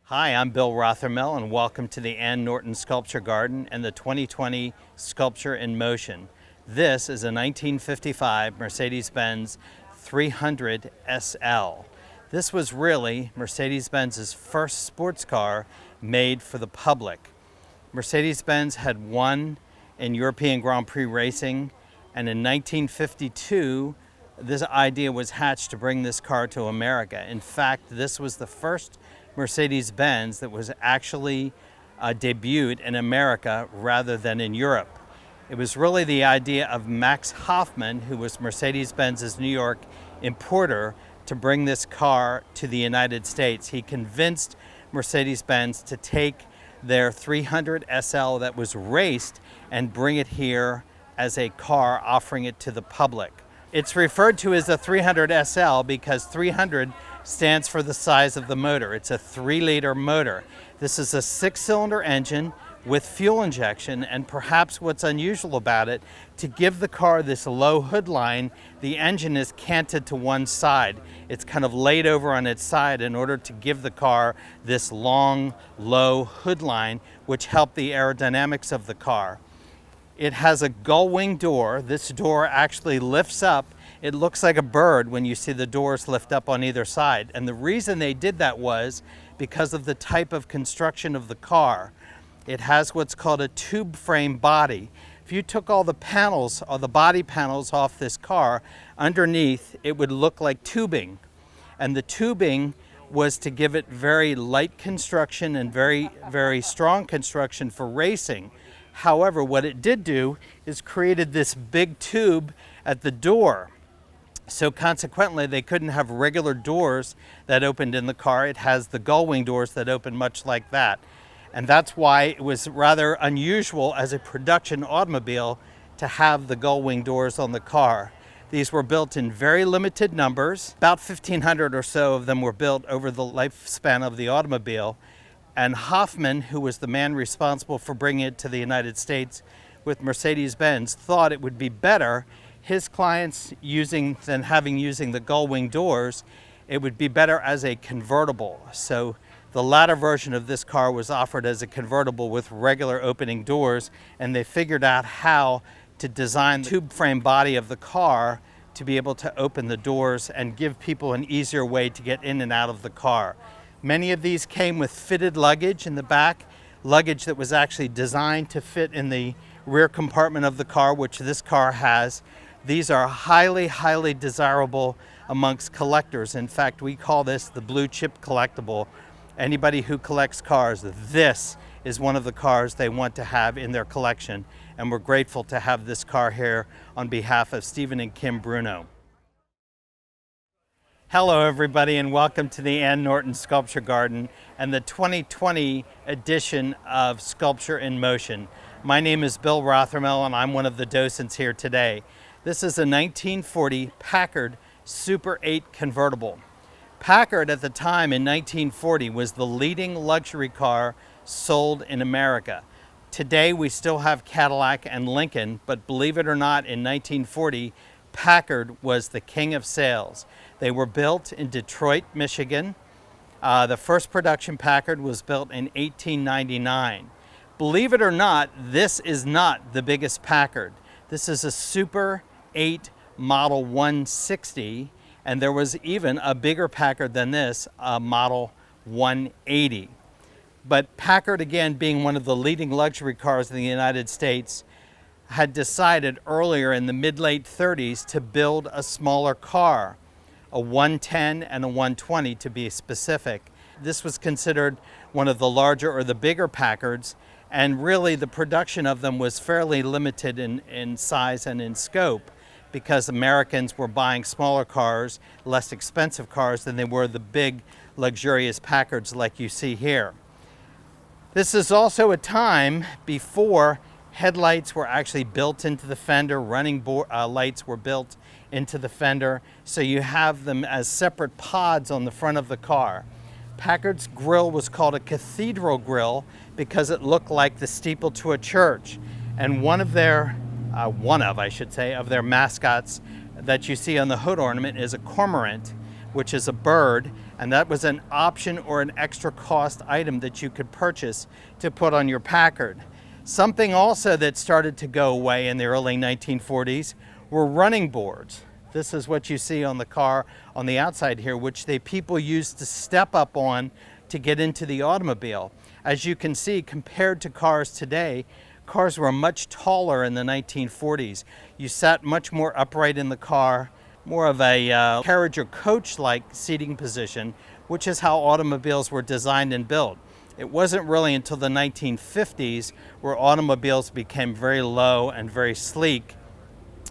Hi, I'm Bill Rothermel, and welcome to the Ann Norton Sculpture Garden and the 2020 Sculpture in Motion. This is a 1955 Mercedes-Benz 300 SL. This was really Mercedes-Benz's first sports car made for the public. Mercedes-Benz had won in European Grand Prix racing, and in 1952, this idea was hatched to bring this car to America. In fact, this was the first Mercedes-Benz that was actually debuted in America rather than in Europe. It was really the idea of Max Hoffman, who was Mercedes-Benz's New York importer, to bring this car to the United States. He convinced Mercedes-Benz to take their 300 SL that was raced and bring it here as a car, offering it to the public. It's referred to as a 300 SL because 300 stands for the size of the motor. It's a 3-liter motor. This is a 6-cylinder engine with fuel injection, and perhaps what's unusual about it, to give the car this low hood line, the engine is canted to one side. It's kind of laid over on its side in order to give the car this long, low hood line, which helped the aerodynamics of the car. It has a gull wing door. This door actually lifts up. It looks like a bird when you see the doors lift up on either side. And the reason they did that was because of the type of construction of the car. It has what's called a tube frame body. If you took all the panels, or the body panels off this car, underneath it would look like tubing. And the tubing was to give it very light construction and very, very strong construction for racing. However, what it did do is created this big tube at the door. So consequently, they couldn't have regular doors that opened in the car. It has the gull wing doors that open much like that. And that's why it was rather unusual as a production automobile to have the gull wing doors on the car. These were built in very limited numbers. About 1,500 or so of them were built over the lifespan of the automobile. And Hoffman, who was the man responsible for bringing it to the United States with Mercedes-Benz, thought it would be better, his clients using the gull wing doors, it would be better as a convertible. So the latter version of this car was offered as a convertible with regular opening doors, and they figured out how to design the tube frame body of the car to be able to open the doors and give people an easier way to get in and out of the car. Many of these came with fitted luggage in the back, luggage that was actually designed to fit in the rear compartment of the car, which this car has. These are highly, highly desirable amongst collectors. In fact, we call this the blue chip collectible. Anybody who collects cars, this is one of the cars they want to have in their collection. And we're grateful to have this car here on behalf of Stephen and Kim Bruno. Hello everybody, and welcome to the Ann Norton Sculpture Garden and the 2020 edition of Sculpture in Motion. My name is Bill Rothermel, and I'm one of the docents here today. This is a 1940 Packard Super 8 convertible. Packard at the time in 1940 was the leading luxury car sold in America. Today we still have Cadillac and Lincoln, but believe it or not, in 1940, Packard was the king of sales. They were built in Detroit, Michigan. The first production Packard was built in 1899. Believe it or not, this is not the biggest Packard. This is a Super 8 Model 160, and there was even a bigger Packard than this, a Model 180. But Packard, again, being one of the leading luxury cars in the United States, had decided earlier in the mid-late 30s to build a smaller car, a 110 and a 120 to be specific. This was considered one of the larger or the bigger Packards, and really the production of them was fairly limited in size and in scope because Americans were buying smaller cars, less expensive cars than they were the big luxurious Packards like you see here. This is also a time before headlights were actually built into the fender, running lights were built into the fender, so you have them as separate pods on the front of the car. Packard's grille was called a cathedral grille because it looked like the steeple to a church. And one of their mascots that you see on the hood ornament is a cormorant, which is a bird and that was an option or an extra cost item that you could purchase to put on your Packard. Something also that started to go away in the early 1940s were running boards. This is what you see on the car on the outside here, which people used to step up on to get into the automobile. As you can see, compared to cars today, cars were much taller in the 1940s. You sat much more upright in the car, more of a carriage or coach-like seating position, which is how automobiles were designed and built. It wasn't really until the 1950s where automobiles became very low and very sleek,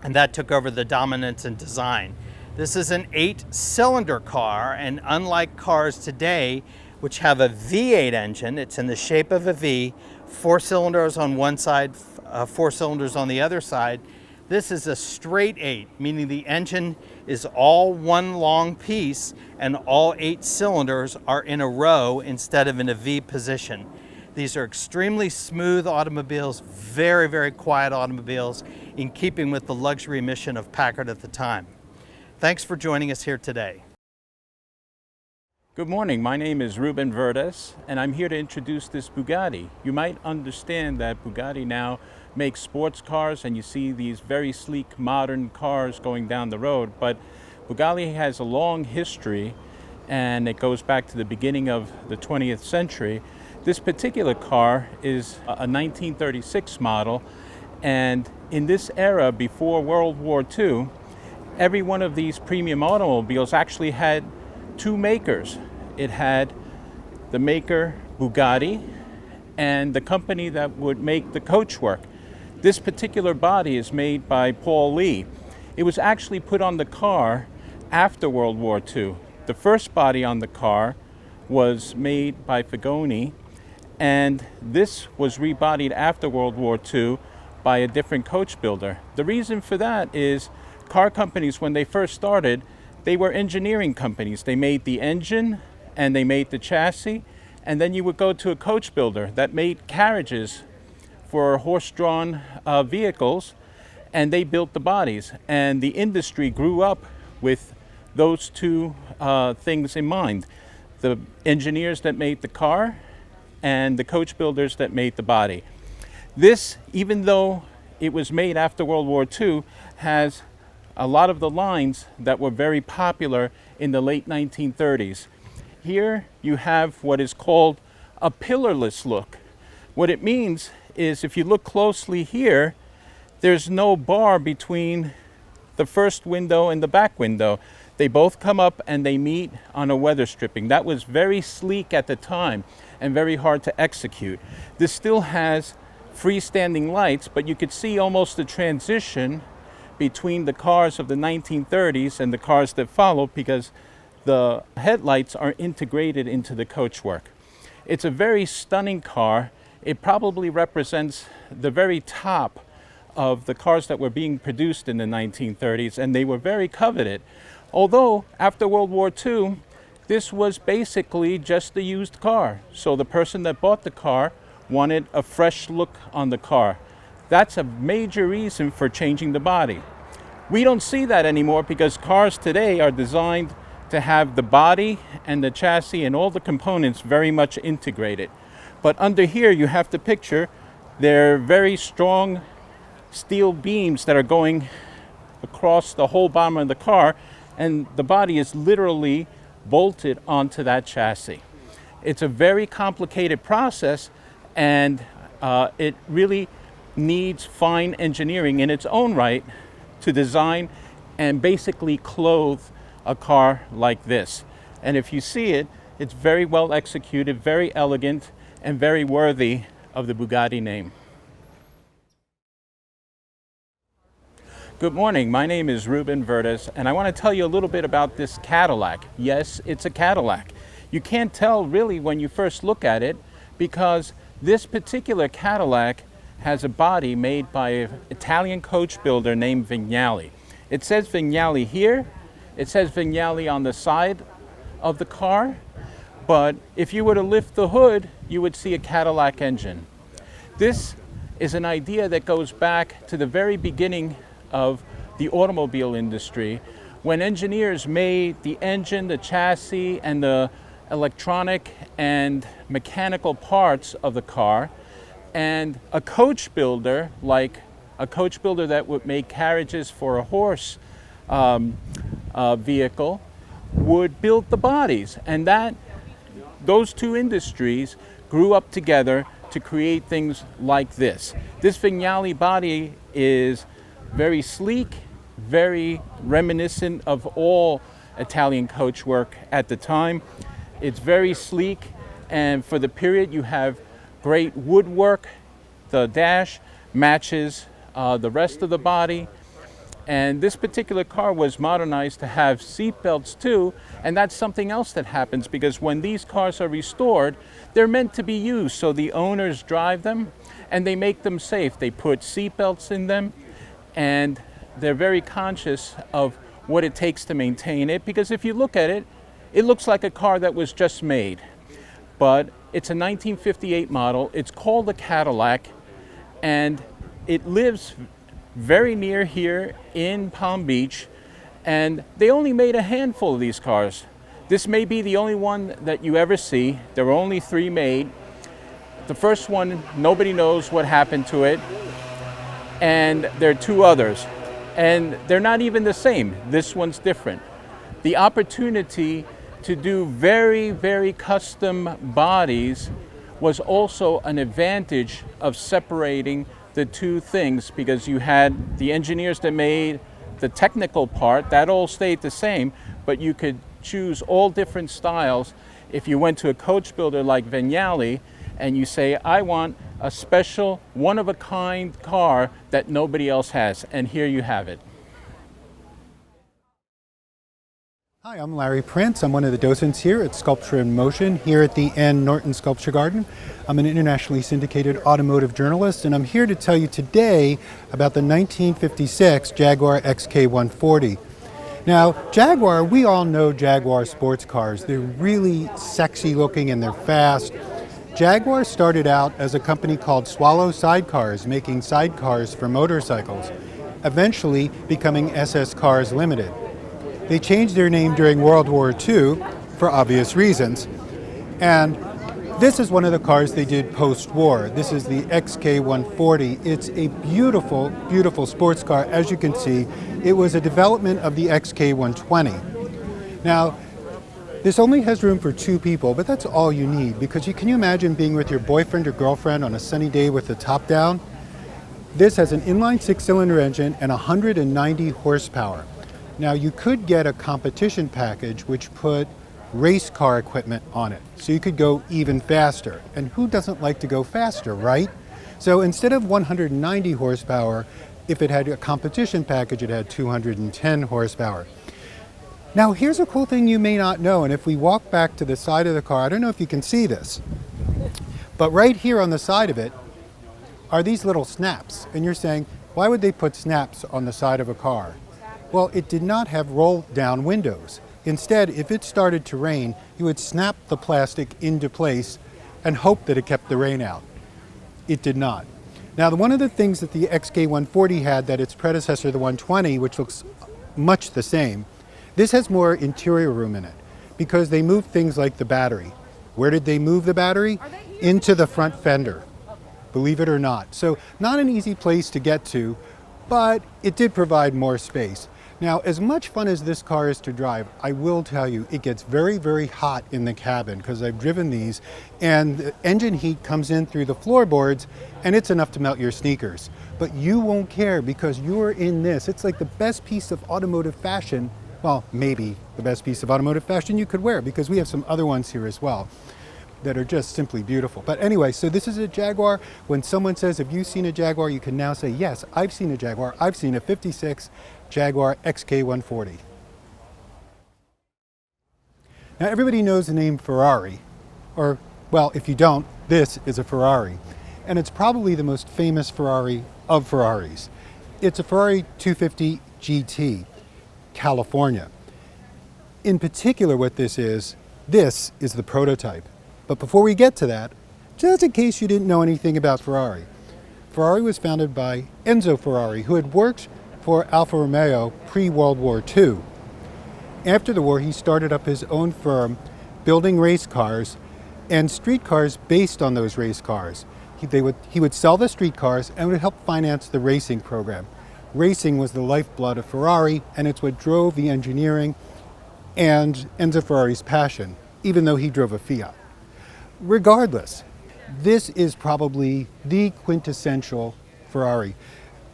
and that took over the dominance in design. This is an 8-cylinder car, and unlike cars today, which have a V8 engine, it's in the shape of a V, 4 cylinders on one side, 4 cylinders on the other side. This is a straight 8, meaning the engine is all one long piece and all 8 cylinders are in a row instead of in a V position. These are extremely smooth automobiles, very, very quiet automobiles, in keeping with the luxury mission of Packard at the time. Thanks for joining us here today. Good morning, my name is Ruben Verdes, and I'm here to introduce this Bugatti. You might understand that Bugatti now makes sports cars, and you see these very sleek modern cars going down the road, but Bugatti has a long history, and it goes back to the beginning of the 20th century. This particular car is a 1936 model, and in this era before World War II, every one of these premium automobiles actually had 2 makers. It had the maker Bugatti and the company that would make the coachwork. This particular body is made by Paul Lee. It was actually put on the car after World War II. The first body on the car was made by Fagoni, and this was rebodied after World War II by a different coach builder. The reason for that is car companies, when they first started, they were engineering companies. They made the engine and they made the chassis, and then you would go to a coach builder that made carriages for horse-drawn vehicles, and they built the bodies. And the industry grew up with those 2 things in mind: the engineers that made the car and the coach builders that made the body. This, even though it was made after World War II, has a lot of the lines that were very popular in the late 1930s. Here you have what is called a pillarless look. What it means is, if you look closely here, there's no bar between the first window and the back window. They both come up and they meet on a weather stripping. That was very sleek at the time and very hard to execute. This still has freestanding lights, but you could see almost the transition between the cars of the 1930s and the cars that follow, because the headlights are integrated into the coachwork. It's a very stunning car. It probably represents the very top of the cars that were being produced in the 1930s, and they were very coveted. Although after World War II, this was basically just a used car. So the person that bought the car wanted a fresh look on the car. That's a major reason for changing the body. We don't see that anymore because cars today are designed to have the body and the chassis and all the components very much integrated. But under here you have to picture they're very strong steel beams that are going across the whole bottom of the car, and the body is literally bolted onto that chassis. It's a very complicated process, and it really needs fine engineering in its own right to design and basically clothe a car like this. And if you see it, it's very well executed, very elegant, and very worthy of the Bugatti name. Good morning, my name is Ruben Verdes, and I want to tell you a little bit about this Cadillac. Yes, it's a Cadillac. You can't tell really when you first look at it, because this particular Cadillac has a body made by an Italian coach builder named Vignali. It says Vignali here, it says Vignali on the side of the car, but if you were to lift the hood, you would see a Cadillac engine. This is an idea that goes back to the very beginning of the automobile industry, when engineers made the engine, the chassis, and the electronic and mechanical parts of the car, and a coach builder, like a coach builder that would make carriages for a horse vehicle, would build the bodies. And those two industries grew up together to create things like this. This Vignale body is very sleek, very reminiscent of all Italian coachwork at the time. It's very sleek, and for the period you have great woodwork. The dash matches the rest of the body. And this particular car was modernized to have seat belts too, and that's something else that happens because when these cars are restored, they're meant to be used. So the owners drive them and they make them safe. They put seat belts in them, and they're very conscious of what it takes to maintain it, because if you look at it, it looks like a car that was just made. But it's a 1958 model. It's called a Cadillac, and it lives very near here in Palm Beach, and they only made a handful of these cars. This may be the only one that you ever see. There were only 3 made. The first one, nobody knows what happened to it, and there are 2 others, and they're not even the same. This one's different. The opportunity to do very, very custom bodies was also an advantage of separating the 2 things, because you had the engineers that made the technical part, that all stayed the same, but you could choose all different styles. If you went to a coach builder like Vignale and you say, I want a special, one-of-a-kind car that nobody else has, and here you have it. Hi, I'm Larry Prince. I'm one of the docents here at Sculpture in Motion here at the Norton Sculpture Garden. I'm an internationally syndicated automotive journalist, and I'm here to tell you today about the 1956 Jaguar XK140. Now, Jaguar, we all know Jaguar sports cars. They're really sexy looking and they're fast. Jaguar started out as a company called Swallow Sidecars, making sidecars for motorcycles, eventually becoming SS Cars Limited. They changed their name during World War II for obvious reasons, and this is one of the cars they did post-war. This is the XK140. It's a beautiful, beautiful sports car. As you can see, it was a development of the XK120. Now, this only has room for 2 people, but that's all you need, because can you imagine being with your boyfriend or girlfriend on a sunny day with the top down? This has an inline 6-cylinder engine and 190 horsepower. Now, you could get a competition package which put race car equipment on it, so you could go even faster. And who doesn't like to go faster, right? So instead of 190 horsepower, if it had a competition package, it had 210 horsepower. Now, here's a cool thing you may not know, and if we walk back to the side of the car, I don't know if you can see this, but right here on the side of it are these little snaps. And you're saying, why would they put snaps on the side of a car? Well, it did not have roll-down windows. Instead, if it started to rain, you would snap the plastic into place and hope that it kept the rain out. It did not. Now, one of the things that the XK140 had that its predecessor, the 120, which looks much the same, this has more interior room in it because they moved things like the battery. Where did they move the battery? Into the front fender, believe it or not. So not an easy place to get to, but it did provide more space. Now, as much fun as this car is to drive, I will tell you, it gets very, very hot in the cabin because I've driven these, and the engine heat comes in through the floorboards, and it's enough to melt your sneakers. But you won't care because you're in this. It's like the best piece of automotive fashion, well, maybe the best piece of automotive fashion you could wear, because we have some other ones here as well that are just simply beautiful. But anyway, so this is a Jaguar. When someone says, have you seen a Jaguar? You can now say, yes, I've seen a Jaguar. I've seen a 56 Jaguar XK140. Now, everybody knows the name Ferrari, or, well, if you don't, this is a Ferrari. And it's probably the most famous Ferrari of Ferraris. It's a Ferrari 250 GT, California. In particular, what this is the prototype. But before we get to that, just in case you didn't know anything about Ferrari, Ferrari was founded by Enzo Ferrari, who had worked for Alfa Romeo pre-World War II. After the war, he started up his own firm building race cars and street cars based on those race cars. He would sell the street cars and would help finance the racing program. Racing was the lifeblood of Ferrari, and it's what drove the engineering and Enzo Ferrari's passion, even though he drove a Fiat. Regardless, this is probably the quintessential Ferrari.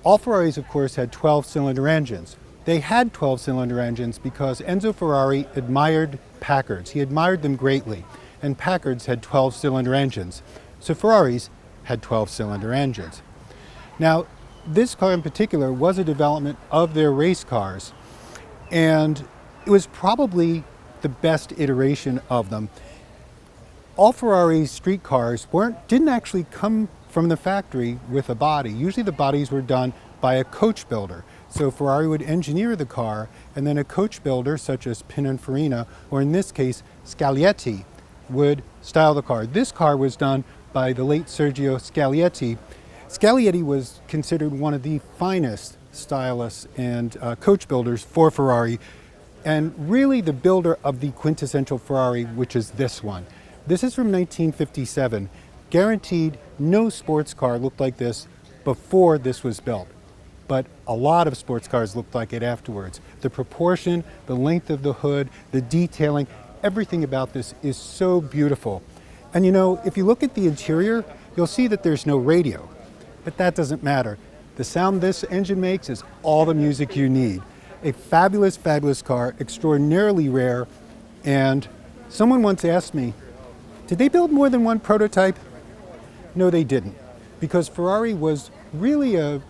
All Ferraris, of course, had 12-cylinder engines. They had 12-cylinder engines because Enzo Ferrari admired Packards. He admired them greatly, and Packards had 12-cylinder engines. So Ferraris had 12-cylinder engines. Now, this car in particular was a development of their race cars, and it was probably the best iteration of them. All Ferrari's street cars didn't actually come from the factory with a body. Usually the bodies were done by a coach builder. So Ferrari would engineer the car, and then a coach builder such as Pininfarina, or in this case Scaglietti, would style the car. This car was done by the late Sergio Scaglietti. Scaglietti was considered one of the finest stylists and coach builders for Ferrari, and really the builder of the quintessential Ferrari, which is this one. This is from 1957. Guaranteed no sports car looked like this before this was built, but a lot of sports cars looked like it afterwards. The proportion, the length of the hood, the detailing, everything about this is so beautiful. And you know, if you look at the interior, you'll see that there's no radio, but that doesn't matter. The sound this engine makes is all the music you need. A fabulous, fabulous car, extraordinarily rare, and someone once asked me, did they build more than one prototype? No, they didn't, because Ferrari was really a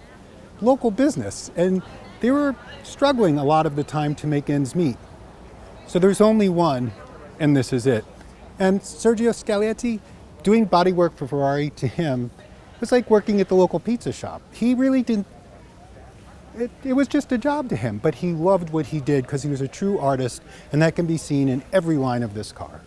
local business, and they were struggling a lot of the time to make ends meet. So there's only one, and this is it. And Sergio Scaglietti, doing bodywork for Ferrari, to him, was like working at the local pizza shop. He really didn't, it was just a job to him, but he loved what he did because he was a true artist, and that can be seen in every line of this car.